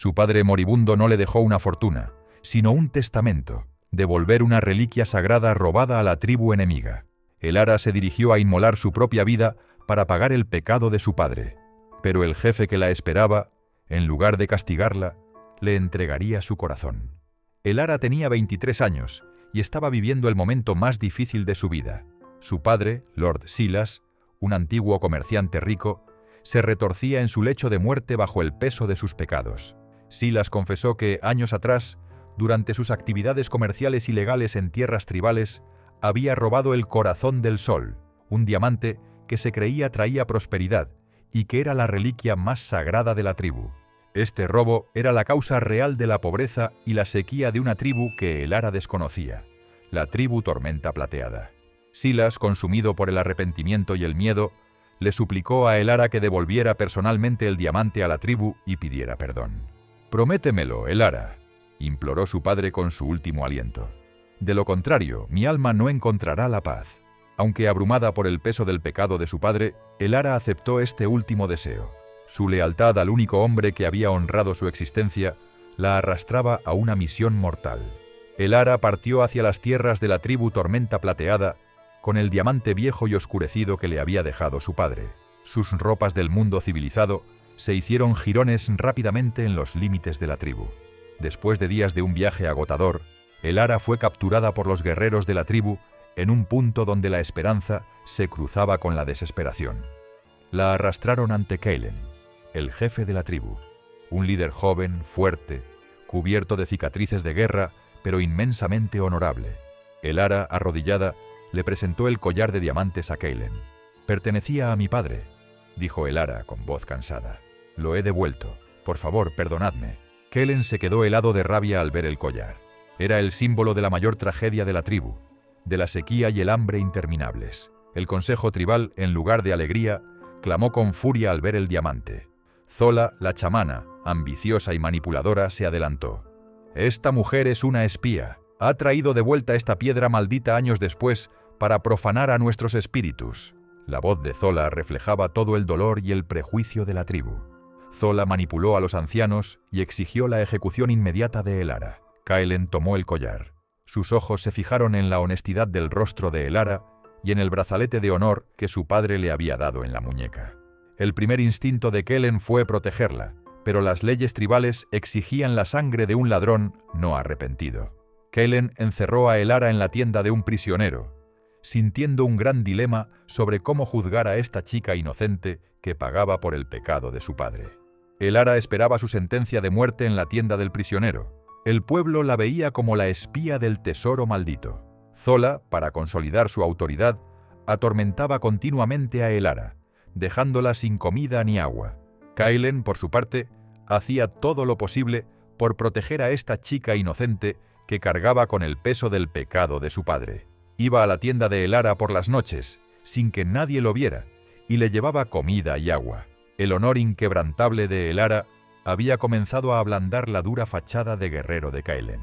Su padre moribundo no le dejó una fortuna, sino un testamento: devolver una reliquia sagrada robada a la tribu enemiga. Elara se dirigió a inmolar su propia vida para pagar el pecado de su padre. Pero el jefe que la esperaba, en lugar de castigarla, le entregaría su corazón. Elara tenía 23 años y estaba viviendo el momento más difícil de su vida. Su padre, Lord Silas, un antiguo comerciante rico, se retorcía en su lecho de muerte bajo el peso de sus pecados. Silas confesó que, años atrás, durante sus actividades comerciales ilegales en tierras tribales, había robado el corazón del sol, un diamante que se creía traía prosperidad y que era la reliquia más sagrada de la tribu. Este robo era la causa real de la pobreza y la sequía de una tribu que Elara desconocía, la tribu Tormenta Plateada. Silas, consumido por el arrepentimiento y el miedo, le suplicó a Elara que devolviera personalmente el diamante a la tribu y pidiera perdón. «Prométemelo, Elara», imploró su padre con su último aliento. «De lo contrario, mi alma no encontrará la paz». Aunque abrumada por el peso del pecado de su padre, Elara aceptó este último deseo. Su lealtad al único hombre que había honrado su existencia la arrastraba a una misión mortal. Elara partió hacia las tierras de la tribu Tormenta Plateada con el diamante viejo y oscurecido que le había dejado su padre. Sus ropas del mundo civilizado se hicieron jirones rápidamente en los límites de la tribu. Después de días de un viaje agotador, Elara fue capturada por los guerreros de la tribu en un punto donde la esperanza se cruzaba con la desesperación. La arrastraron ante Kaylen, el jefe de la tribu, un líder joven, fuerte, cubierto de cicatrices de guerra, pero inmensamente honorable. Elara, arrodillada, le presentó el collar de diamantes a Kaylen. «Pertenecía a mi padre», dijo Elara con voz cansada. «Lo he devuelto. Por favor, perdonadme». Kaylen se quedó helado de rabia al ver el collar. Era el símbolo de la mayor tragedia de la tribu, de la sequía y el hambre interminables. El consejo tribal, en lugar de alegría, clamó con furia al ver el diamante. Zola, la chamana, ambiciosa y manipuladora, se adelantó. «Esta mujer es una espía. Ha traído de vuelta esta piedra maldita años después para profanar a nuestros espíritus». La voz de Zola reflejaba todo el dolor y el prejuicio de la tribu. Zola manipuló a los ancianos y exigió la ejecución inmediata de Elara. Kaylen tomó el collar. Sus ojos se fijaron en la honestidad del rostro de Elara y en el brazalete de honor que su padre le había dado en la muñeca. El primer instinto de Kaylen fue protegerla, pero las leyes tribales exigían la sangre de un ladrón no arrepentido. Kaylen encerró a Elara en la tienda de un prisionero, sintiendo un gran dilema sobre cómo juzgar a esta chica inocente que pagaba por el pecado de su padre. Elara esperaba su sentencia de muerte en la tienda del prisionero. El pueblo la veía como la espía del tesoro maldito. Zola, para consolidar su autoridad, atormentaba continuamente a Elara, dejándola sin comida ni agua. Kaylen, por su parte, hacía todo lo posible por proteger a esta chica inocente que cargaba con el peso del pecado de su padre. Iba a la tienda de Elara por las noches, sin que nadie lo viera, y le llevaba comida y agua. El honor inquebrantable de Elara había comenzado a ablandar la dura fachada de guerrero de Kaylen.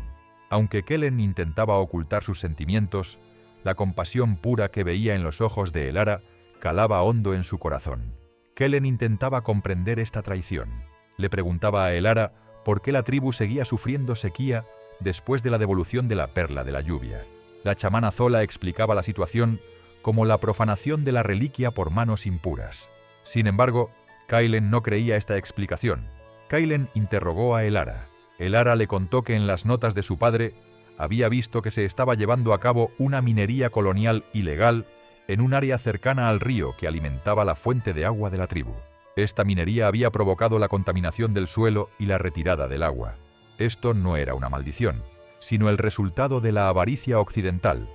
Aunque Kaylen intentaba ocultar sus sentimientos, la compasión pura que veía en los ojos de Elara calaba hondo en su corazón. Kaylen intentaba comprender esta traición. Le preguntaba a Elara por qué la tribu seguía sufriendo sequía después de la devolución de la perla de la lluvia. La chamana Zola explicaba la situación como la profanación de la reliquia por manos impuras. Sin embargo, Kaylen no creía esta explicación. Kaylen interrogó a Elara. Elara le contó que en las notas de su padre había visto que se estaba llevando a cabo una minería colonial ilegal en un área cercana al río que alimentaba la fuente de agua de la tribu. Esta minería había provocado la contaminación del suelo y la retirada del agua. Esto no era una maldición, sino el resultado de la avaricia occidental,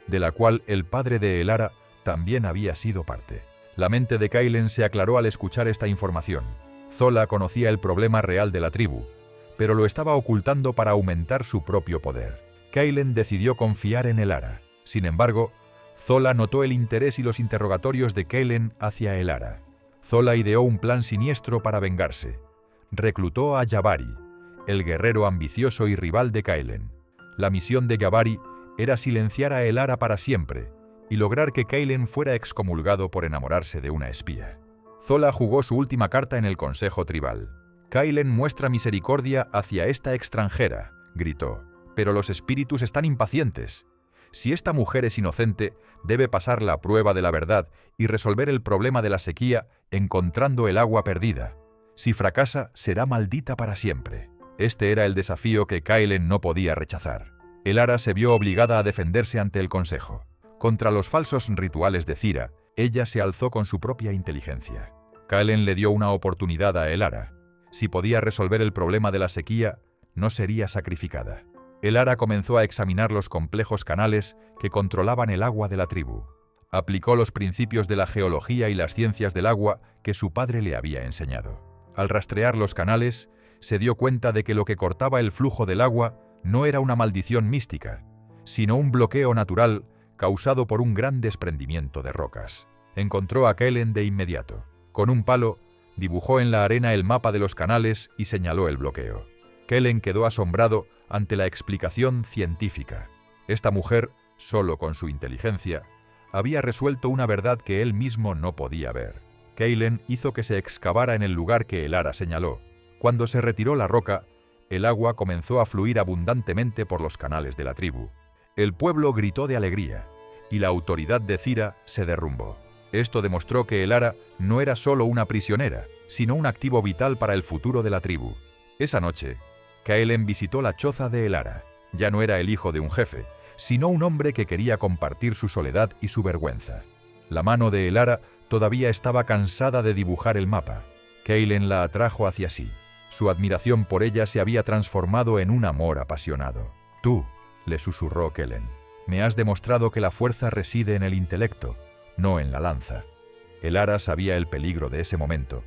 de la cual el padre de Elara también había sido parte. La mente de Kaylen se aclaró al escuchar esta información. Zola conocía el problema real de la tribu, pero lo estaba ocultando para aumentar su propio poder. Kaylen decidió confiar en Elara. Sin embargo, Zola notó el interés y los interrogatorios de Kaylen hacia Elara. Zola ideó un plan siniestro para vengarse. Reclutó a Jabari, el guerrero ambicioso y rival de Kaylen. La misión de Jabari era silenciar a Elara para siempre y lograr que Kaylen fuera excomulgado por enamorarse de una espía. Zola jugó su última carta en el consejo tribal. Kaelen muestra misericordia hacia esta extranjera, gritó. Pero los espíritus están impacientes. Si esta mujer es inocente, debe pasar la prueba de la verdad y resolver el problema de la sequía encontrando el agua perdida. Si fracasa, será maldita para siempre. Este era el desafío que Kaelen no podía rechazar. Elara se vio obligada a defenderse ante el consejo. Contra los falsos rituales de Cira, ella se alzó con su propia inteligencia. Kaelen le dio una oportunidad a Elara. Si podía resolver el problema de la sequía, no sería sacrificada. Elara comenzó a examinar los complejos canales que controlaban el agua de la tribu. Aplicó los principios de la geología y las ciencias del agua que su padre le había enseñado. Al rastrear los canales, se dio cuenta de que lo que cortaba el flujo del agua no era una maldición mística, sino un bloqueo natural causado por un gran desprendimiento de rocas. Encontró a Kaelen de inmediato. Con un palo, dibujó en la arena el mapa de los canales y señaló el bloqueo. Kaelen quedó asombrado ante la explicación científica. Esta mujer, solo con su inteligencia, había resuelto una verdad que él mismo no podía ver. Kaelen hizo que se excavara en el lugar que Elara señaló. Cuando se retiró la roca, el agua comenzó a fluir abundantemente por los canales de la tribu. El pueblo gritó de alegría, y la autoridad de Cira se derrumbó. Esto demostró que Elara no era solo una prisionera, sino un activo vital para el futuro de la tribu. Esa noche, Kaelen visitó la choza de Elara. Ya no era el hijo de un jefe, sino un hombre que quería compartir su soledad y su vergüenza. La mano de Elara todavía estaba cansada de dibujar el mapa. Kaelen la atrajo hacia sí. Su admiración por ella se había transformado en un amor apasionado. «Tú», le susurró Kaelen, «me has demostrado que la fuerza reside en el intelecto, no en la lanza». Elara sabía el peligro de ese momento,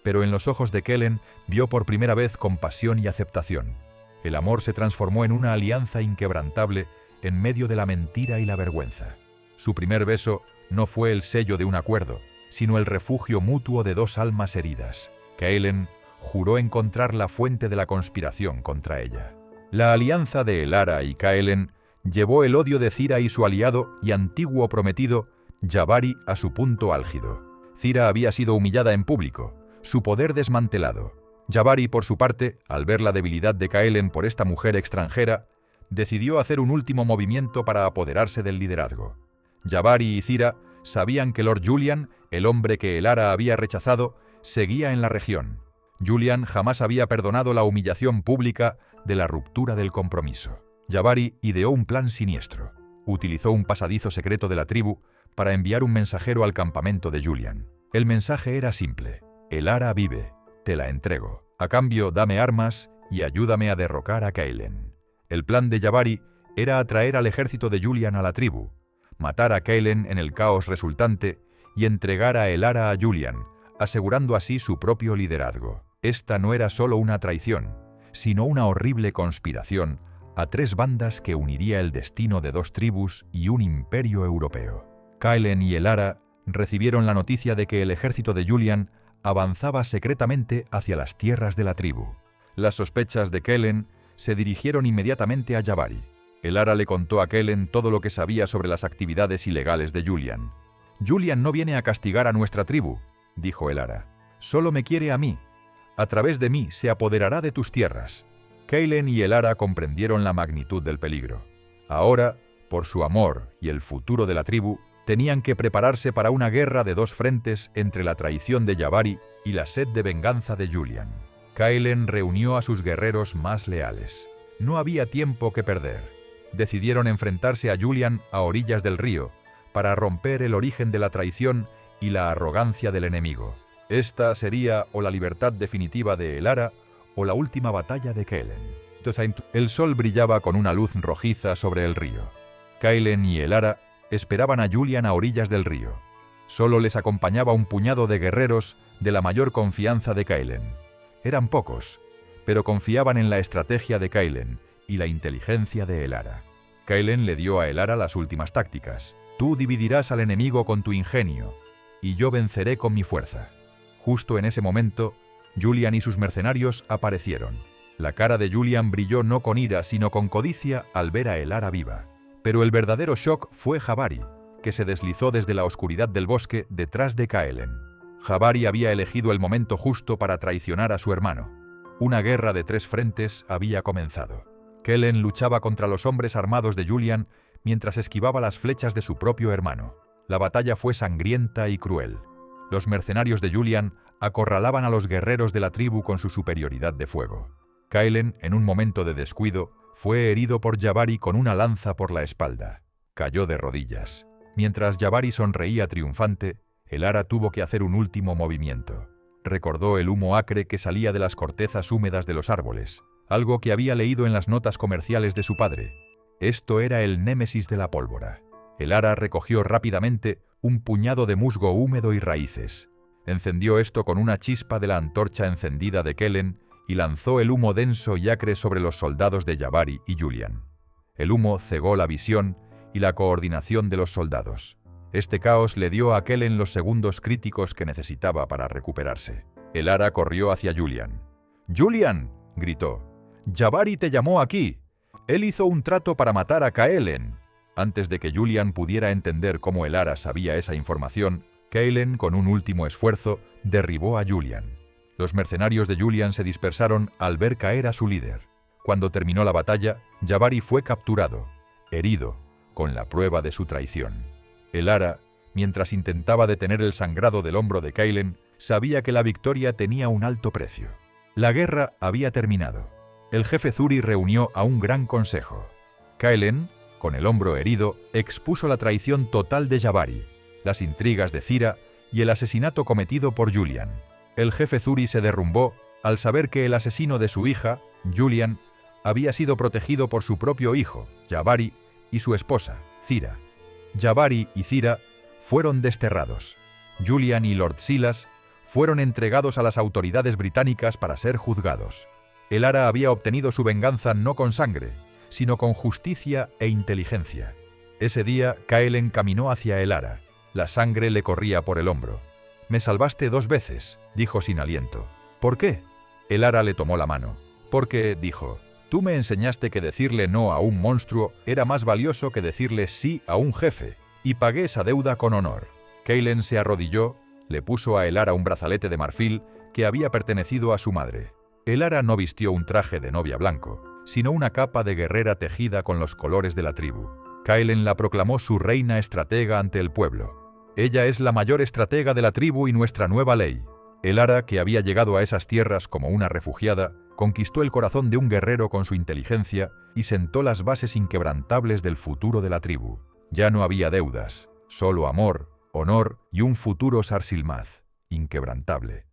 pero en los ojos de Kaelen vio por primera vez compasión y aceptación. El amor se transformó en una alianza inquebrantable en medio de la mentira y la vergüenza. Su primer beso no fue el sello de un acuerdo, sino el refugio mutuo de dos almas heridas. Kaelen juró encontrar la fuente de la conspiración contra ella. La alianza de Elara y Kaelen llevó el odio de Cira y su aliado y antiguo prometido, Jabari, a su punto álgido. Cira había sido humillada en público, su poder desmantelado. Jabari, por su parte, al ver la debilidad de Kaelen por esta mujer extranjera, decidió hacer un último movimiento para apoderarse del liderazgo. Jabari y Cira sabían que Lord Julian, el hombre que Elara había rechazado, seguía en la región. Julian jamás había perdonado la humillación pública de la ruptura del compromiso. Jabari ideó un plan siniestro. Utilizó un pasadizo secreto de la tribu para enviar un mensajero al campamento de Julian. El mensaje era simple: Elara vive, te la entrego. A cambio, dame armas y ayúdame a derrocar a Kaelen. El plan de Jabari era atraer al ejército de Julian a la tribu, matar a Kaelen en el caos resultante y entregar a Elara a Julian, asegurando así su propio liderazgo. Esta no era solo una traición, sino una horrible conspiración a tres bandas que uniría el destino de dos tribus y un imperio europeo. Kaelen y Elara recibieron la noticia de que el ejército de Julian avanzaba secretamente hacia las tierras de la tribu. Las sospechas de Kaelen se dirigieron inmediatamente a Jabari. Elara le contó a Kaelen todo lo que sabía sobre las actividades ilegales de Julian. «Julian no viene a castigar a nuestra tribu», dijo Elara. «Solo me quiere a mí. A través de mí se apoderará de tus tierras». Kaelen y Elara comprendieron la magnitud del peligro. Ahora, por su amor y el futuro de la tribu, tenían que prepararse para una guerra de dos frentes entre la traición de Jabari y la sed de venganza de Julian. Kaelen reunió a sus guerreros más leales. No había tiempo que perder. Decidieron enfrentarse a Julian a orillas del río para romper el origen de la traición y la arrogancia del enemigo. Esta sería o la libertad definitiva de Elara o la última batalla de Kaelen. El sol brillaba con una luz rojiza sobre el río. Kaelen y Elara esperaban a Julian a orillas del río. Solo les acompañaba un puñado de guerreros de la mayor confianza de Kaelen. Eran pocos, pero confiaban en la estrategia de Kaelen y la inteligencia de Elara. Kaelen le dio a Elara las últimas tácticas. «Tú dividirás al enemigo con tu ingenio, y yo venceré con mi fuerza». Justo en ese momento, Julian y sus mercenarios aparecieron. La cara de Julian brilló no con ira, sino con codicia al ver a Elara viva. Pero el verdadero shock fue Jabari, que se deslizó desde la oscuridad del bosque detrás de Kaelen. Jabari había elegido el momento justo para traicionar a su hermano. Una guerra de 3 frentes había comenzado. Kellen luchaba contra los hombres armados de Julian mientras esquivaba las flechas de su propio hermano. La batalla fue sangrienta y cruel. Los mercenarios de Julian acorralaban a los guerreros de la tribu con su superioridad de fuego. Kellen, en un momento de descuido, fue herido por Jabari con una lanza por la espalda. Cayó de rodillas. Mientras Jabari sonreía triunfante, el ara tuvo que hacer un último movimiento. Recordó el humo acre que salía de las cortezas húmedas de los árboles, algo que había leído en las notas comerciales de su padre. Esto era el némesis de la pólvora. El ara recogió rápidamente un puñado de musgo húmedo y raíces. Encendió esto con una chispa de la antorcha encendida de Kellen y lanzó el humo denso y acre sobre los soldados de Jabari y Julian. El humo cegó la visión y la coordinación de los soldados. Este caos le dio a Kellen los segundos críticos que necesitaba para recuperarse. El ara corrió hacia Julian. «¡Julian!», gritó. «¡Jabari te llamó aquí! Él hizo un trato para matar a Kellen». Antes de que Julian pudiera entender cómo el ara sabía esa información, Kellen, con un último esfuerzo, derribó a Julian. Los mercenarios de Julian se dispersaron al ver caer a su líder. Cuando terminó la batalla, Jabari fue capturado, herido, con la prueba de su traición. El ara, mientras intentaba detener el sangrado del hombro de Kellen, sabía que la victoria tenía un alto precio. La guerra había terminado. El jefe Zuri reunió a un gran consejo. Kellen, con el hombro herido, expuso la traición total de Jabari, las intrigas de Zira y el asesinato cometido por Julian. El jefe Zuri se derrumbó al saber que el asesino de su hija, Julian, había sido protegido por su propio hijo, Jabari, y su esposa, Zira. Jabari y Zira fueron desterrados. Julian y Lord Silas fueron entregados a las autoridades británicas para ser juzgados. El ara había obtenido su venganza no con sangre, sino con justicia e inteligencia. Ese día, Kellen caminó hacia el ara. La sangre le corría por el hombro. «Me salvaste 2 veces», dijo sin aliento. «¿Por qué?». El ara le tomó la mano. «Porque», dijo, «tú me enseñaste que decirle no a un monstruo era más valioso que decirle sí a un jefe, y pagué esa deuda con honor». Kellen se arrodilló, le puso a el ara un brazalete de marfil que había pertenecido a su madre. El ara no vistió un traje de novia blanco, sino una capa de guerrera tejida con los colores de la tribu. Kellen la proclamó su reina estratega ante el pueblo. «Ella es la mayor estratega de la tribu y nuestra nueva ley». El ara, que había llegado a esas tierras como una refugiada, conquistó el corazón de un guerrero con su inteligencia y sentó las bases inquebrantables del futuro de la tribu. Ya no había deudas, solo amor, honor y un futuro Sarsilmaz, inquebrantable.